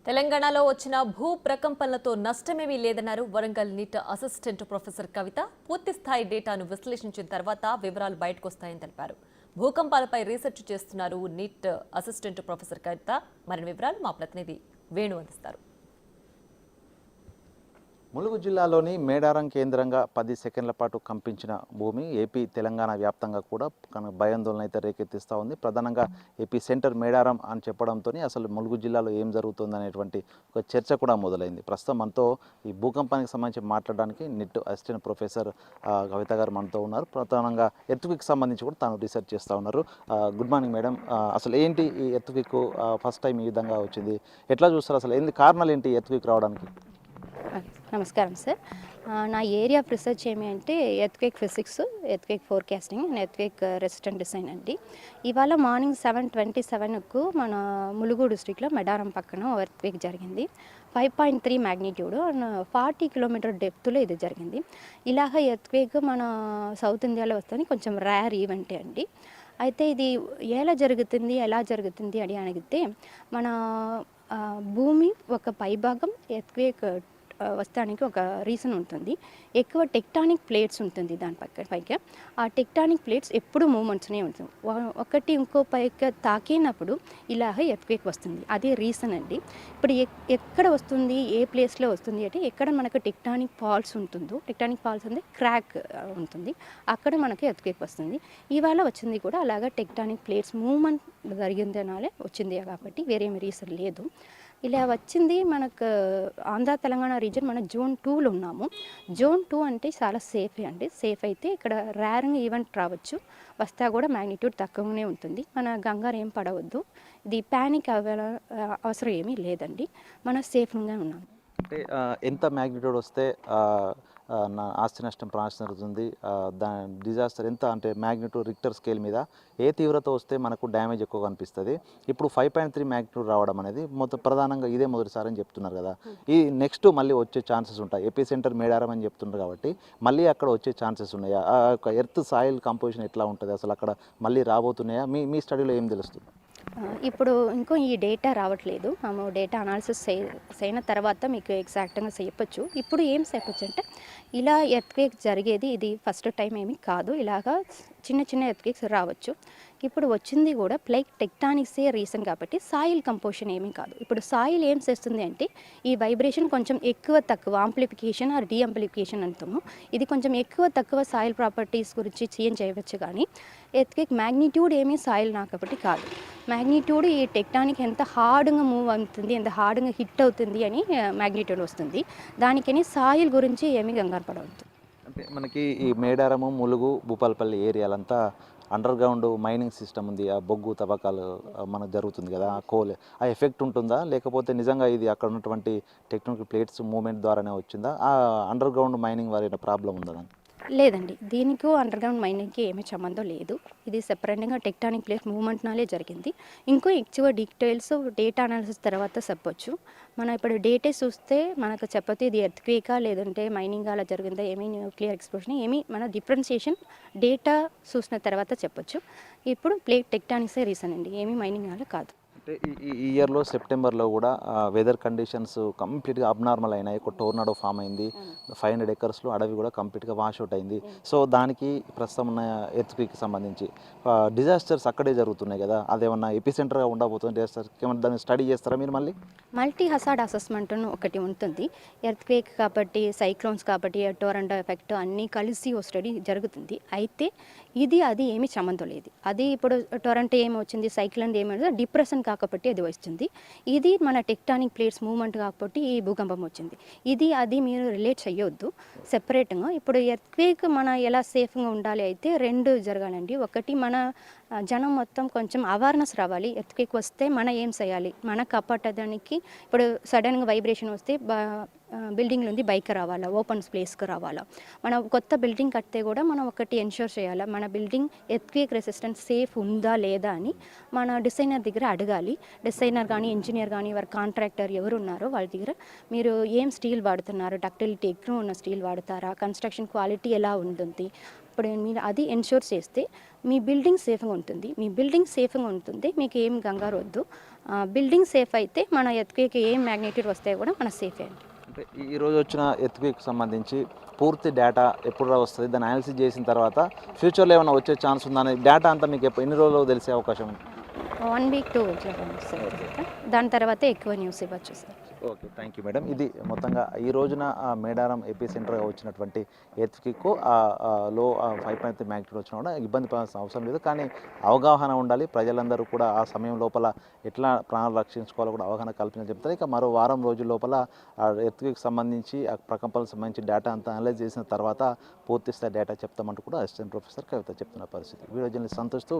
తెలంగాణలో వచ్చిన భూ ప్రకంపనలతో నష్టమేమీ లేదన్నారు వరంగల్ నీట్ అసిస్టెంట్ ప్రొఫెసర్ కవిత. పూర్తి స్థాయి డేటాను విశ్లేషించిన తర్వాత వివరాలు బయటకొస్తాయని తెలిపారు. భూకంపాలపై రీసెర్చ్ చేస్తున్నారు నీట్ అసిస్టెంట్ ప్రొఫెసర్ కవిత. మరిన్ని వివరాలు మా ప్రతినిధి వేణు అందిస్తారు. ములుగు జిల్లాలోని మేడారం కేంద్రంగా 10 సెకండ్ల పాటు కంపించిన భూమి ఏపీ తెలంగాణ వ్యాప్తంగా కూడా భయాందోళన అయితే రేకెత్తిస్తూ ఉంది. ప్రధానంగా ఏపీ సెంటర్ మేడారం అని చెప్పడంతో అసలు ములుగు జిల్లాలో ఏం జరుగుతుంది అనేటువంటి ఒక చర్చ కూడా మొదలైంది. ప్రస్తుతం మనతో ఈ భూకంపానికి సంబంధించి మాట్లాడడానికి నిట్ అసిస్టెంట్ ప్రొఫెసర్ కవిత గారు మనతో ఉన్నారు. ప్రధానంగా ఎర్త్క్వేక్ సంబంధించి కూడా తాను రీసెర్చ్ చేస్తూ ఉన్నారు. Good morning madam. అసలు ఏంటి ఈ ఎర్త్క్వేక్ ఫస్ట్ టైం ఈ విధంగా వచ్చింది, ఎట్లా చూస్తారు, అసలు ఏంది కారణాలు ఏంటి ఎర్త్క్వేక్ రావడానికి? నమస్కారం సార్. నా ఏరియా ఆఫ్ రీసెర్చ్ ఏమి అంటే earthquake physics, earthquake forecasting and earthquake resistant design అండి. ఇవాళ మార్నింగ్ 7:27కు మన ములుగు డిస్ట్రిక్ట్లో మెడారం పక్కన ఎర్త్క్వేక్ జరిగింది. 5.3 మ్యాగ్నిట్యూడ్ అండ్ 40 కిలోమీటర్ డెప్త్లో ఇది జరిగింది. ఇలాగ ఎర్త్క్వేక్ మన సౌత్ ఇండియాలో వస్తుంది, కొంచెం రేర్ ఈవెంటే అండి. అయితే ఇది ఎలా జరుగుతుంది అని అడిగితే మన భూమి ఒక పైభాగం ఎర్త్క్వేక్ వస్తానికి ఒక రీజన్ ఉంటుంది. ఎక్కువ టెక్టానిక్ ప్లేట్స్ ఉంటుంది దాని పైకి. ఆ టెక్టానిక్ ప్లేట్స్ ఎప్పుడు మూమెంట్స్నే ఉంటుంది. ఒకటి ఇంకో పైకి తాకినప్పుడు ఇలాగ ఎర్త్క్వేక్ వస్తుంది. అదే రీజన్ అండి. ఇప్పుడు ఎక్కడ వస్తుంది, ఏ ప్లేస్లో వస్తుంది అంటే ఎక్కడ మనకు టెక్టానిక్ ఫాల్స్ ఉంటుందో, టెక్టానిక్ ఫాల్స్ అంటే క్రాక్ ఉంటుంది, అక్కడ మనకి ఎర్త్క్వేక్ వస్తుంది. ఇవాళ వచ్చింది కూడా అలాగా టెక్టానిక్ ప్లేట్స్ మూమెంట్ జరిగిందనాలే వచ్చింది, కాబట్టి వేరేమి రీజన్ లేదు. ఇలా వచ్చింది మనకు ఆంధ్ర తెలంగాణ రీజన్. మన జోన్ 2లో ఉన్నాము. జోన్ 2 అంటే చాలా సేఫ్ అండి. సేఫ్ అయితే ఇక్కడ రేర్గా ఈవెంట్ రావచ్చు, వస్తా కూడా మ్యాగ్నిట్యూడ్ తక్కువనే ఉంటుంది. మన గంగారు ఏం పడవద్దు, ఇది ప్యానిక్ అవసరం ఏమీ లేదండి. మనం సేఫ్గా ఉన్నాము. అంటే ఎంత మ్యాగ్నిట్యూడ్ వస్తే ఆస్తి నష్టం ప్రాణనష్టం జరుగుతుంది, దాని డిజాస్టర్ ఎంత అంటే మ్యాగ్నిట్యూడ్ రిక్టర్ స్కేల్ మీద ఏ తీవ్రత వస్తే మనకు డ్యామేజ్ ఎక్కువ కనిపిస్తుంది? ఇప్పుడు 5.3 మ్యాగ్నిట్యూడ్ రావడం అనేది ప్రధానంగా ఇదే మొదటిసారి అని చెప్తున్నారు కదా. ఈ నెక్స్ట్ మళ్ళీ వచ్చే ఛాన్సెస్ ఉంటాయి. ఏపీ సెంటర్ మేడారం అని చెప్తున్నారు కాబట్టి మళ్ళీ అక్కడ వచ్చే ఛాన్సెస్ ఉన్నాయా? ఎర్త్ సాయిల్ కంపోజిషన్ ఎట్లా ఉంటుంది, అసలు అక్కడ మళ్ళీ రాబోతున్నాయా? మీ స్టడీలో ఏం తెలుస్తుంది? ఇప్పుడు ఇంకో ఈ డేటా రావట్లేదు. మేము డేటా అనాలిసిస్ అయిన తర్వాత మీకు ఎగ్జాక్ట్గా చెప్పొచ్చు. ఇప్పుడు ఏం చెప్పొచ్చు అంటే ఇలా ఎర్త్క్వేక్ జరిగేది ఇది ఫస్ట్ టైం ఏమీ కాదు. ఇలాగా చిన్న చిన్న ఎర్త్క్వేక్స్ రావచ్చు. ఇప్పుడు వచ్చింది కూడా ప్లేట్ టెక్టానిక్సే రీజన్ కాబట్టి సాయిల్ కంపోజిషన్ ఏమీ కాదు. ఇప్పుడు సాయిల్ ఏం చేస్తుంది అంటే ఈ వైబ్రేషన్ కొంచెం ఎక్కువ తక్కువ ఆంప్లిఫికేషన్ ఆర్ డీఆంప్లిఫికేషన్ అంటాము. ఇది కొంచెం ఎక్కువ తక్కువ సాయిల్ ప్రాపర్టీస్ గురించి చేంజ్ చేయవచ్చు, కానీ ఎర్త్క్వేక్ మ్యాగ్నిట్యూడ్ ఏమీ సాయిల్ కాబట్టి కాదు. మ్యాగ్నిట్యూడ్ ఈ టెక్టానిక్ ఎంత హార్డ్గా మూవ్ అవుతుంది, ఎంత హార్డ్గా హిట్ అవుతుంది అని మ్యాగ్నిట్యూడ్ వస్తుంది. దానికని సాయిల్ గురించి ఏమీ కంగారు పడవద్దు. అంటే మనకి ఈ మేడారము, ములుగు, భూపాలపల్లి ఏరియాలంతా అండర్ గ్రౌండ్ మైనింగ్ సిస్టమ్ ఉంది. ఆ బొగ్గు తవ్వకాలు మనకు జరుగుతుంది కదా, ఆ కోల్ ఆ ఎఫెక్ట్ ఉంటుందా, లేకపోతే నిజంగా ఇది అక్కడ ఉన్నటువంటి టెక్నికల్ ప్లేట్స్ మూవ్మెంట్ ద్వారానే వచ్చిందా? ఆ అండర్ గ్రౌండ్ మైనింగ్ వారి ప్రాబ్లం ఉందా? లేదండి, దీనికి అండర్ గ్రౌండ్ మైనింగ్కి ఏమీ సంబంధం లేదు. ఇది సెపరేట్గా టెక్టానిక్ ప్లేట్ మూవ్మెంట్నాలే జరిగింది. ఇంకో ఎక్కువ డీటెయిల్స్ డేటా అనాలిసిస్ తర్వాత చెప్పొచ్చు. మనం ఇప్పుడు డేటా చూస్తే మనకు చెప్పొచ్చు ఇది ఎర్త్క్వేకా లేదంటే మైనింగ్ అలా జరిగిందా, ఏమీ న్యూక్లియర్ ఎక్స్ప్లోషన్ ఏమీ మన డిఫరెన్షియేషన్ డేటా చూసిన తర్వాత చెప్పొచ్చు. ఇప్పుడు ప్లేట్ టెక్టానిక్సే రీజన్ అండి, ఏమీ మైనింగ్ అలా కాదు. అంటే ఈ ఇయర్లో సెప్టెంబర్లో కూడా వెదర్ కండిషన్స్ కంప్లీట్గా అబ్నార్మల్ అయినాయి. ఒక టోర్నాడో ఫామ్ అయింది. 500 ఎకర్స్లో అడవి కూడా కంప్లీట్గా వాష్అవుట్ అయింది. సో దానికి ప్రస్తుతం ఉన్న ఎర్త్క్వేక్కి సంబంధించి డిజాస్టర్స్ అక్కడే జరుగుతున్నాయి కదా, అదేమన్నా ఎపిసెంటర్గా ఉండబోతుంది డిజాస్టర్స్? ఏమన్నా దాన్ని స్టడీ చేస్తారా మీరు? మళ్ళీ మల్టీ హజార్డ్ అసెస్మెంట్ ఒకటి ఉంటుంది. ఎర్త్క్వేక్ కాబట్టి, సైక్లోన్స్ కాబట్టి, టొరంటో ఎఫెక్ట్ అన్నీ కలిసి ఓ స్టడీ జరుగుతుంది. అయితే ఇది అది ఏమీ సంబంధం లేదు. అది ఇప్పుడు టొరంటో ఏమి వచ్చింది, సైక్లోన్ ఏమి డిప్రెషన్ కాబట్టి అది వస్తుంది. ఇది మన టెక్టానిక్ ప్లేట్స్ మూవ్మెంట్ కాబట్టి ఈ భూకంపం వచ్చింది. ఇది అది మీరు రిలేట్ చేయొద్దు సెపరేట్గా. ఇప్పుడు ఎర్త్క్వేక్ మన ఎలా సేఫ్గా ఉండాలి అయితే 2 జరగాలండి. ఒకటి మన జనం మొత్తం కొంచెం అవేర్నెస్ రావాలి. ఎర్త్క్వేక్ వస్తే మనం ఏం చేయాలి, మన కాపాడడానికి. ఇప్పుడు సడన్గా వైబ్రేషన్ వస్తే బిల్డింగ్ నుండి బయటకు రావాలా, ఓపెన్ ప్లేస్కి రావాలా. మనం కొత్త బిల్డింగ్ కడితే కూడా మనం ఒకటి ఎన్ష్యూర్ చేయాలా, మన బిల్డింగ్ ఎర్త్క్వేక్ రెసిస్టెంట్ సేఫ్ ఉందా లేదా అని మన డిజైనర్ దగ్గర అడగాలి. డిజైనర్ కానీ ఇంజనీర్ కానీ వారి కాంట్రాక్టర్ ఎవరు ఉన్నారో వాళ్ళ దగ్గర మీరు ఏం స్టీల్ వాడుతున్నారు, డక్టిలిటీ ఎక్కువ ఉన్న స్టీల్ వాడతారా, కన్స్ట్రక్షన్ క్వాలిటీ ఎలా ఉంటుంది, అప్పుడు మీరు అది ఎన్ష్యూర్ చేస్తే మీ బిల్డింగ్ సేఫ్గా ఉంటుంది, మీ బిల్డింగ్ సేఫ్గా ఉంటుంది, మీకు ఏం కంగారు వద్దు. బిల్డింగ్ సేఫ్ అయితే మన ఎత్తుకి ఏం మ్యాగ్నిట్యూడ్ వస్తాయో కూడా మన సేఫే అండి. అంటే ఈ రోజు వచ్చిన ఎర్త్క్వేక్ సంబంధించి పూర్తి డేటా ఎప్పుడు వస్తుంది, దాన్ని అనాలిసిస్ చేసిన తర్వాత ఫ్యూచర్లో ఏమైనా వచ్చే ఛాన్స్ ఉందా అనే డేటా అంతా మీకు ఎన్ని రోజుల్లో తెలిసే అవకాశం ఉంది? 1 వీక్ 2 వీక్లో సార్. దాని తర్వాత ఎక్కువ న్యూస్ ఇవ్వచ్చు sir. Okay, thank you madam. ఇది మొత్తంగా ఈ రోజున మేడారం ఏపీ సెంటర్గా వచ్చినటువంటి ఎర్త్క్వేక్ లో 5.3 మ్యాగ్నిట్యూడ్ వచ్చినా కూడా ఇబ్బంది పడాల్సిన అవసరం లేదు. కానీ అవగాహన ఉండాలి, ప్రజలందరూ కూడా ఆ సమయం లోపల ఎట్లా ప్రాణాలు రక్షించుకోవాలో కూడా అవగాహన కల్పించాలని చెప్తారు. ఇక మరో వారం రోజుల లోపల ఆ ఎర్త్క్వేక్ సంబంధించి ఆ ప్రకంపనలకు సంబంధించి డేటా అంతా అనలైజ్ చేసిన తర్వాత పూర్తి స్థాయి డేటా చెప్తామంటూ కూడా అసిస్టెంట్ ప్రొఫెసర్ కవిత చెప్తున్న పరిస్థితి. Video journalist సంతోష్తో